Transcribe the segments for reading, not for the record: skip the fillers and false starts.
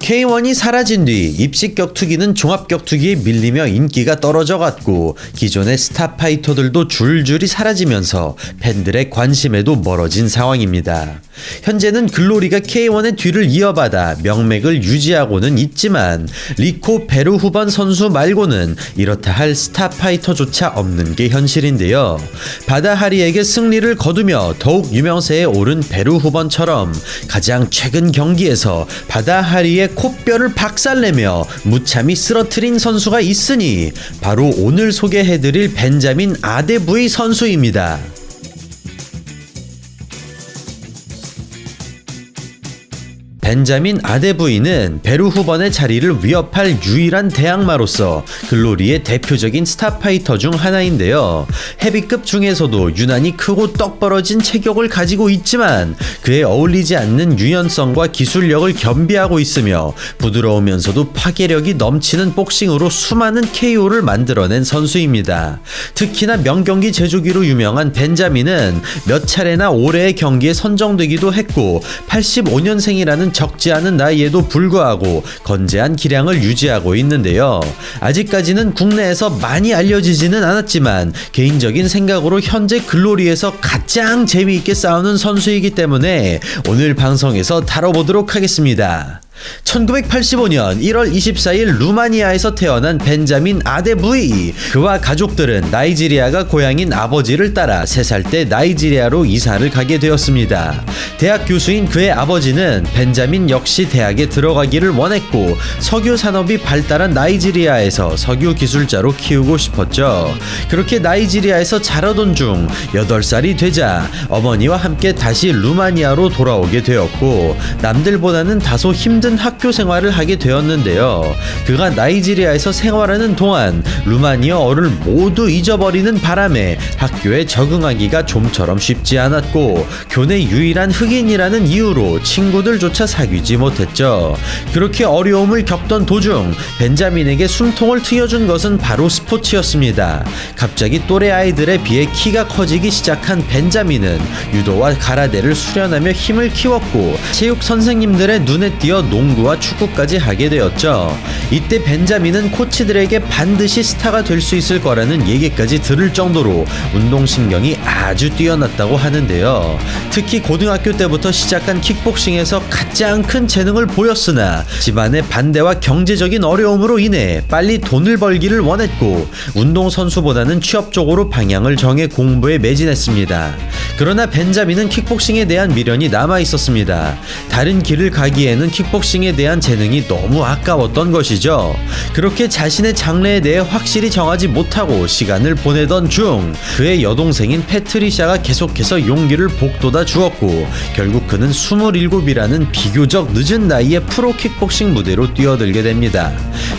K1이 사라진 뒤 입식 격투기는 종합 격투기에 밀리며 인기가 떨어져갔고 기존의 스타 파이터들도 줄줄이 사라지면서 팬들의 관심에도 멀어진 상황입니다. 현재는 글로리가 K1의 뒤를 이어받아 명맥을 유지하고는 있지만 리코 베르후반 선수 말고는 이렇다 할 스타 파이터조차 없는 게 현실인데요. 바다 하리에게 승리를 거두며 더욱 유명세에 오른 베르후반처럼 가장 최근 경기에서 바다 하리의 콧뼈를 박살내며 무참히 쓰러트린 선수가 있으니 바로 오늘 소개해드릴 벤자민 아데부이 선수입니다. 벤자민 아데부이는 베르후번의 자리를 위협할 유일한 대항마로서 글로리의 대표적인 스타 파이터 중 하나인데요. 헤비급 중에서도 유난히 크고 떡 벌어진 체격을 가지고 있지만 그에 어울리지 않는 유연성과 기술력을 겸비하고 있으며 부드러우면서도 파괴력이 넘치는 복싱으로 수많은 KO를 만들어낸 선수입니다. 특히나 명경기 제조기로 유명한 벤자민은 몇 차례나 올해의 경기에 선정되기도 했고 85년생이라는 적지 않은 나이에도 불구하고 건재한 기량을 유지하고 있는데요. 아직까지는 국내에서 많이 알려지지는 않았지만 개인적인 생각으로 현재 글로리에서 가장 재미있게 싸우는 선수이기 때문에 오늘 방송에서 다뤄보도록 하겠습니다. 1985년 1월 24일 루마니아에서 태어난 벤자민 아데부이. 그와 가족들은 나이지리아가 고향인 아버지를 따라 3살 때 나이지리아로 이사를 가게 되었습니다. 대학 교수인 그의 아버지는 벤자민 역시 대학에 들어가기를 원했고 석유 산업이 발달한 나이지리아에서 석유 기술자로 키우고 싶었죠. 그렇게 나이지리아에서 자라던 중 8살이 되자 어머니와 함께 다시 루마니아로 돌아오게 되었고 남들보다는 다소 힘든 학교 생활을 하게 되었는데요. 그가 나이지리아에서 생활하는 동안 루마니아어를 모두 잊어버리는 바람에 학교에 적응하기가 좀처럼 쉽지 않았고 교내 유일한 흑인이라는 이유로 친구들조차 사귀지 못했죠. 그렇게 어려움을 겪던 도중 벤자민에게 숨통을 트여준 것은 바로 스포츠였습니다. 갑자기 또래 아이들에 비해 키가 커지기 시작한 벤자민은 유도와 가라데를 수련하며 힘을 키웠고 체육 선생님들의 눈에 띄어 농구와 축구까지 하게 되었죠. 이때 벤자민은 코치들에게 반드시 스타가 될 수 있을 거라는 얘기까지 들을 정도로 운동신경이 아주 뛰어났다고 하는데요. 특히 고등학교 때부터 시작한 킥복싱에서 가장 큰 재능을 보였으나 집안의 반대와 경제적인 어려움으로 인해 빨리 돈을 벌기를 원했고 운동선수보다는 취업 쪽으로 방향을 정해 공부에 매진했습니다. 그러나 벤자민은 킥복싱에 대한 미련이 남아있었습니다. 다른 길을 가기에는 킥복싱에 대한 재능이 너무 아까웠던 것이죠. 그렇게 자신의 장래에 대해 확실히 정하지 못하고 시간을 보내던 중 그의 여동생인 패트리샤가 계속해서 용기를 북돋아 주었고 결국 그는 27이라는 비교적 늦은 나이에 프로 킥복싱 무대로 뛰어들게 됩니다.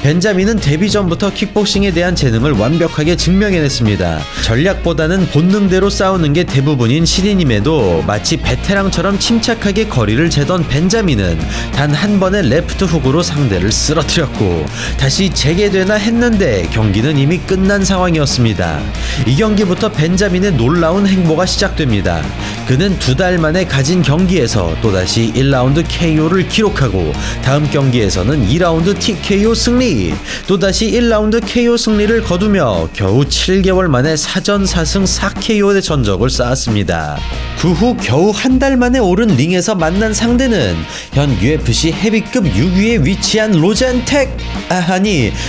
벤자민은 데뷔 전부터 킥복싱에 대한 재능을 완벽하게 증명해냈습니다. 전략보다는 본능대로 싸우는 게 대부분인 신인임에도 마치 베테랑처럼 침착하게 거리를 재던 벤자민은 단 한 번의 레프트 훅으로 상대를 쓰러뜨렸고 다시 재개되나 했는데 경기는 이미 끝난 상황이었습니다. 이 경기부터 벤자민의 놀라운 행보가 시작됩니다. 그는 2달 만에 가진 경기에서 또다시 1라운드 KO를 기록하고 다음 경기에서는 2라운드 TKO 승리, 또다시 1라운드 KO 승리를 거두며 겨우 7개월 만에 4전 4승 4KO의 전적을 쌓았습니다. 그 후 겨우 한 달 만에 오른 링에서 만난 상대는 현 UFC 헤비급 6위에 위치한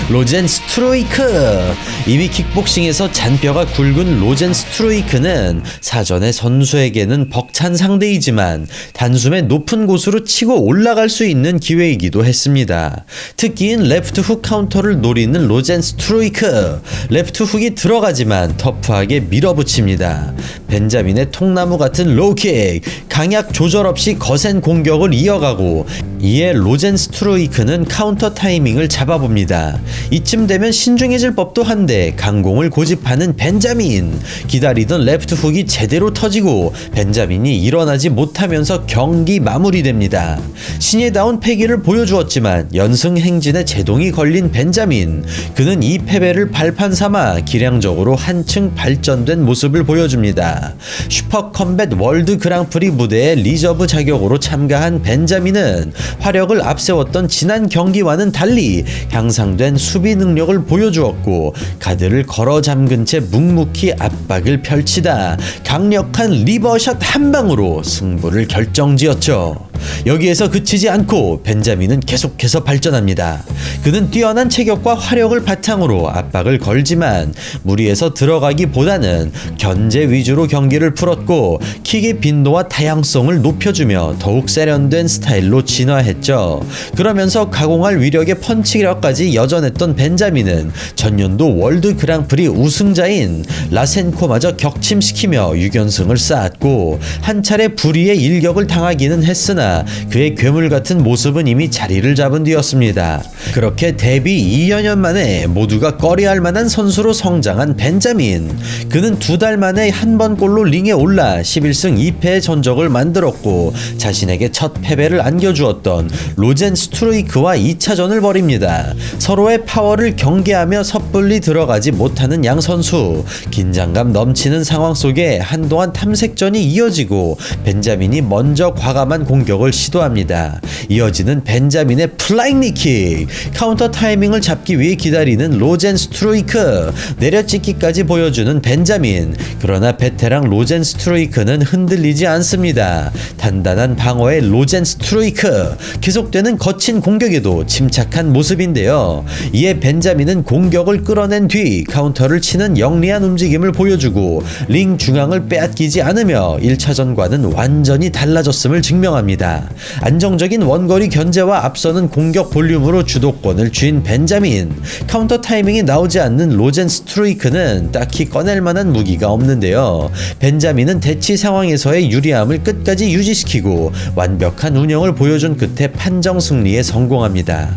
로젠 스트로이크. 이미 킥복싱에서 잔뼈가 굵은 로젠 스트로이크는 사전에 선수에게는 벅찬 상대이지만 단숨에 높은 곳으로 치고 올라갈 수 있는 기회이기도 했습니다. 특기인 레프트 훅 카운터를 노리는 로젠 스트로이크. 레프트 훅이 들어가지만 터프하게 밀어붙입니다. 벤자민의 통나무 같은 로우킥, 강약 조절 없이 거센 공격을 이어가고 이에 로젠 스트로이크는 카운터 타이밍을 잡아봅니다. 이쯤 되면 신중해질 법도 한데 강공을 고집하는 벤자민. 기다리던 레프트 훅이 제대로 터지고 벤자민이 일어나지 못하면서 경기 마무리됩니다. 신예다운 패기를 보여주었지만 연승 행진에 제동이 걸린 벤자민. 그는 이 패배를 발판 삼아 기량적으로 한층 발전된 모습을 보여줍니다. 슈퍼 컴뱃 월드 그랑프리 무대에 리저브 자격으로 참가한 벤자민은 화려한 화력을 앞세웠던 지난 경기와는 달리 향상된 수비 능력을 보여주었고 가드를 걸어 잠근 채 묵묵히 압박을 펼치다 강력한 리버샷 한 방으로 승부를 결정지었죠. 여기에서 그치지 않고 벤자민은 계속해서 발전합니다. 그는 뛰어난 체격과 화력을 바탕으로 압박을 걸지만 무리해서 들어가기보다는 견제 위주로 경기를 풀었고 킥의 빈도와 다양성을 높여주며 더욱 세련된 스타일로 진화했죠. 그러면서 가공할 위력의 펀치력까지 여전했던 벤자민은 전년도 월드 그랑프리 우승자인 라센코마저 격침시키며 6연승을 쌓았고 한 차례 불의의 일격을 당하기는 했으나 그의 괴물 같은 모습은 이미 자리를 잡은 뒤였습니다. 그렇게 데뷔 2여 년 만에 모두가 꺼려할 만한 선수로 성장한 벤자민. 그는 2달 만에 한 번 골로 링에 올라 11승 2패의 전적을 만들었고 자신에게 첫 패배를 안겨주었던 로젠 스트루이크와 2차전을 벌입니다. 서로의 파워를 경계하며 섣불리 들어가지 못하는 양 선수. 긴장감 넘치는 상황 속에 한동안 탐색전이 이어지고 벤자민이 먼저 과감한 공격을 시도합니다. 이어지는 벤자민의 플라잉 니킥. 카운터 타이밍을 잡기 위해 기다리는 로젠 스트루이크. 내려찍기까지 보여주는 벤자민. 그러나 베테랑 로젠 스트루이크는 흔들리지 않습니다. 단단한 방어의 로젠 스트루이크. 계속되는 거친 공격에도 침착한 모습인데요. 이에 벤자민은 공격을 끌어낸 뒤 카운터를 치는 영리한 움직임을 보여주고 링 중앙을 빼앗기지 않으며 1차전과는 완전히 달라졌음을 증명합니다. 안정적인 원거리 견제와 앞서는 공격 볼륨으로 주도권을 쥔 벤자민. 카운터 타이밍이 나오지 않는 로젠 스트루이크는 딱히 꺼낼 만한 무기가 없는데요. 벤자민은 대치 상황에서의 유리함을 끝까지 유지시키고 완벽한 운영을 보여준 끝에 판정 승리에 성공합니다.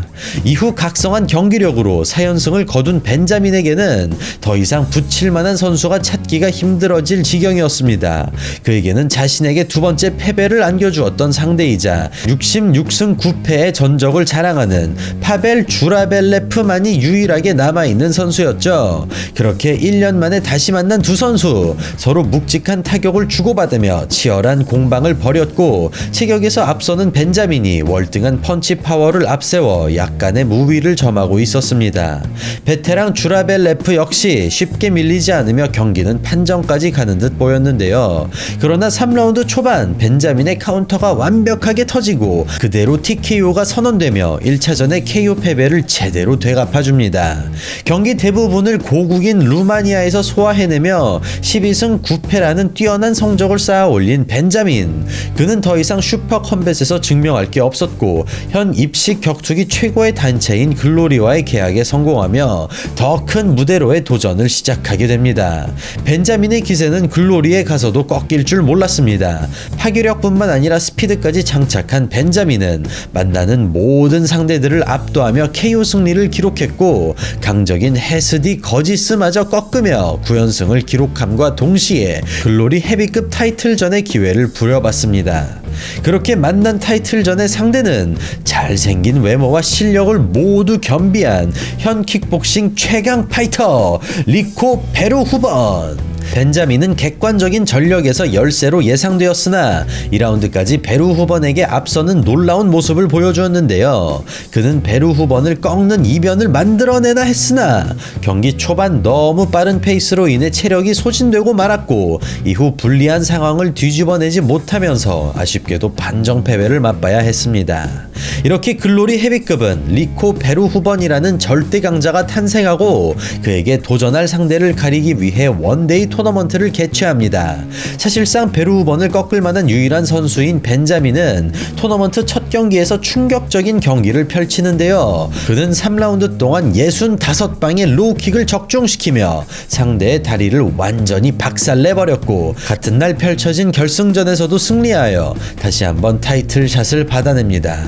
이후 각성한 경기력으로 4연승을 거둔 벤자민에게는 더 이상 붙일 만한 선수가 찾기가 힘들어질 지경이었습니다. 그에게는 자신에게 두 번째 패배를 안겨주었던 상대이자 66승 9패의 전적을 자랑하는 파벨 주라벨레프만이 유일하게 남아있는 선수였죠. 그렇게 1년 만에 다시 만난 두 선수. 서로 묵직한 타격을 주고받으며 치열한 공방을 벌였고 체격에서 앞서는 벤자민이 월등한 펀치 파워를 앞세워 약간의 무위를 점하고 있었습니다. 베테랑 주라벨레프 역시 쉽게 밀리지 않으며 경기는 판정까지 가는 듯 보였는데요. 그러나 3라운드 초반 벤자민의 카운터가 완벽하게 터지고 그대로 TKO가 선언되며 1차전의 KO 패배를 제대로 되갚아줍니다. 경기 대부분을 고국인 루마니아에서 소화해내며 12승 9패라는 뛰어난 성적을 쌓아 올린 벤자민. 그는 더 이상 슈퍼 컴뱃에서 증명할 게 없었고 현 입식 격투기 최고의 단체인 글로리와의 계약에 성공하며 더 큰 무대로의 도전을 시작하게 됩니다. 벤자민의 기세는 글로리에 가서도 꺾일 줄 몰랐습니다. 파괴력뿐만 아니라 스피드까지 장착한 벤자민은 만나는 모든 상대들을 압도하며 KO 승리를 기록했고 강적인 헤스디 거지스마저 꺾으며 9연승을 기록함과 동시에 글로리 헤비급 타이틀전의 기회를 부려봤습니다. 그렇게 만난 타이틀전의 상대는 잘생긴 외모와 실력을 모두 겸비한 현 킥복싱 최강 파이터 리코 베르후번. 벤자민은 객관적인 전력에서 열세로 예상되었으나 2라운드까지 베르후번에게 앞서는 놀라운 모습을 보여주었는데요. 그는 베르후번을 꺾는 이변을 만들어내나 했으나 경기 초반 너무 빠른 페이스로 인해 체력이 소진되고 말았고 이후 불리한 상황을 뒤집어내지 못하면서 아쉽게도 반정 패배를 맛봐야 했습니다. 이렇게 글로리 헤비급은 리코 베르후번이라는 절대 강자가 탄생하고 그에게 도전할 상대를 가리기 위해 원데이 토너먼트를 개최합니다. 사실상 베르후번을 꺾을 만한 유일한 선수인 벤자민은 토너먼트 첫 경기에서 충격적인 경기를 펼치는데요. 그는 3라운드 동안 65방의 로우킥을 적중시키며 상대의 다리를 완전히 박살내버렸고 같은 날 펼쳐진 결승전에서도 승리하여 다시 한번 타이틀샷을 받아냅니다.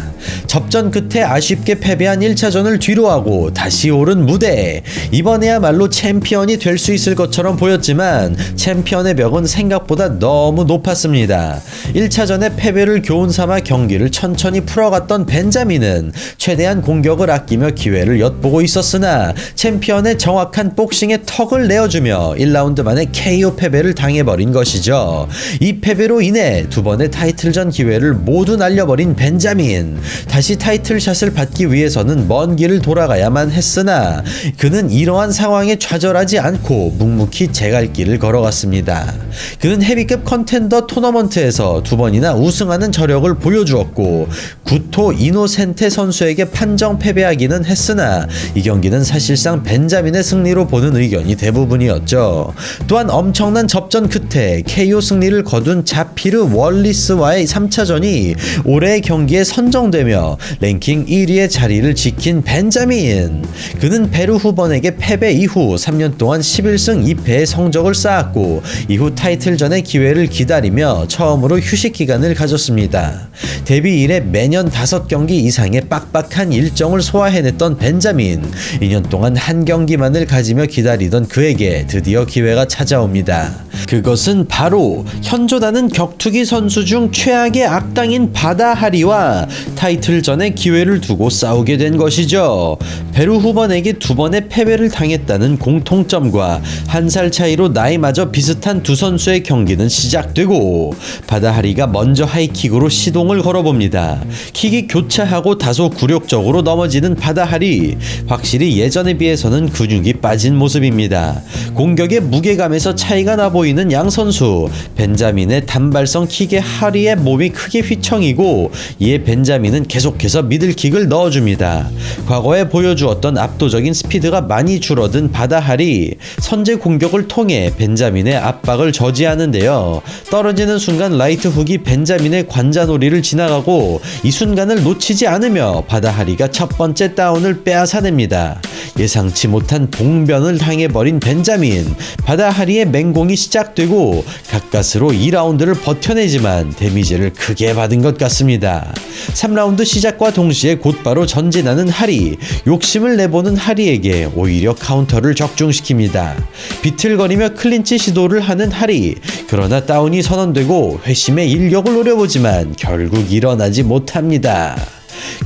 접전 끝에 아쉽게 패배한 1차전을 뒤로하고 다시 오른 무대. 이번에야말로 챔피언이 될 수 있을 것처럼 보였지만 했지만 챔피언의 벽은 생각보다 너무 높았습니다. 1차전에 패배를 교훈삼아 경기를 천천히 풀어갔던 벤자민은 최대한 공격을 아끼며 기회를 엿보고 있었으나 챔피언의 정확한 복싱에 턱을 내어주며 1라운드 만에 KO 패배를 당해버린 것이죠. 이 패배로 인해 두 번의 타이틀전 기회를 모두 날려버린 벤자민. 다시 타이틀샷을 받기 위해서는 먼 길을 돌아가야만 했으나 그는 이러한 상황에 좌절하지 않고 묵묵히 제갈길을 걸어갔습니다. 그는 헤비급 컨텐더 토너먼트에서 두 번이나 우승하는 저력을 보여주었고 구토 이노센테 선수에게 판정 패배하기는 했으나 이 경기는 사실상 벤자민의 승리로 보는 의견이 대부분이었죠. 또한 엄청난 접전 끝에 KO 승리를 거둔 자피르 월리스와의 3차전이 올해의 경기에 선정되며 랭킹 1위의 자리를 지킨 벤자민. 그는 베르 후번에게 패배 이후 3년 동안 11승 2패의 성적을 쌓았고 이후 타이틀전의 기회를 기다리며 처음으로 휴식 기간을 가졌습니다. 데뷔 이래 매년 5경기 이상의 빡빡한 일정을 소화해냈던 벤자민. 2년 동안 한 경기만을 가지며 기다리던 그에게 드디어 기회가 찾아옵니다. 그것은 바로 현존하는 격투기 선수 중 최악의 악당인 바다 하리와 타이틀전의 기회를 두고 싸우게 된 것이죠. 베르 후번에게 두 번의 패배를 당했다는 공통점과 한 살 차이로 나이마저 비슷한 두 선수의 경기는 시작되고 바다 하리가 먼저 하이킥으로 시동을 걸어봅니다. 킥이 교차하고 다소 굴욕적으로 넘어지는 바다 하리. 확실히 예전에 비해서는 근육이 빠진 모습입니다. 공격의 무게감에서 차이가 나 보이는 양 선수. 벤자민의 단발성 킥에 하리의 몸이 크게 휘청이고 이에 벤자민은 계속해서 미들킥을 넣어줍니다. 과거에 보여주었던 압도적인 스피드가 많이 줄어든 바다 하리. 선제 공격을 통해 벤자민의 압박을 저지하는데요. 떨어지는 순간 라이트 훅이 벤자민의 관자놀이를 지나가고 이 순간을 놓치지 않으며 바다 하리가 첫 번째 다운을 빼앗아냅니다. 예상치 못한 봉변을 당해버린 벤자민. 바다 하리의 맹공이 시작되고 가까스로 2라운드를 버텨내지만 데미지를 크게 받은 것 같습니다. 3라운드 시작과 동시에 곧바로 전진하는 하리. 욕심을 내보는 하리에게 오히려 카운터를 적중시킵니다. 비틀거리며 클린치 시도를 하는 하리. 그러나 다운이 선언되고 회심의 인력을 노려보지만 결국 일어나지 못합니다.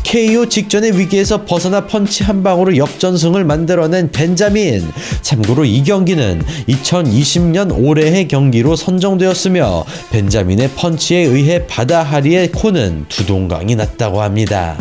KO 직전의 위기에서 벗어나 펀치 한 방으로 역전승을 만들어낸 벤자민. 참고로 이 경기는 2020년 올해의 경기로 선정되었으며 벤자민의 펀치에 의해 바다 하리의 코는 두 동강이 났다고 합니다.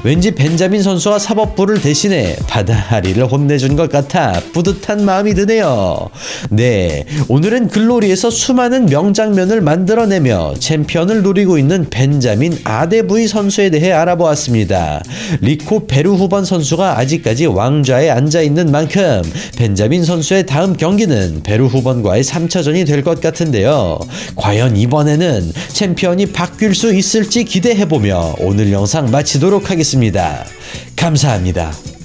왠지 벤자민 선수와 사법부를 대신해 바다 하리를 혼내준 것 같아 뿌듯한 마음이 드네요. 네, 오늘은 글로리에서 수많은 명장면을 만들어내며 챔피언을 노리고 있는 벤자민 아데부이 선수에 대해 알아보았습니다. 리코 베르 후번 선수가 아직까지 왕좌에 앉아있는 만큼 벤자민 선수의 다음 경기는 베르 후번과의 3차전이 될 것 같은데요. 과연 이번에는 챔피언이 바뀔 수 있을지 기대해보며 오늘 영상 마치도록 하겠습니다. 감사합니다.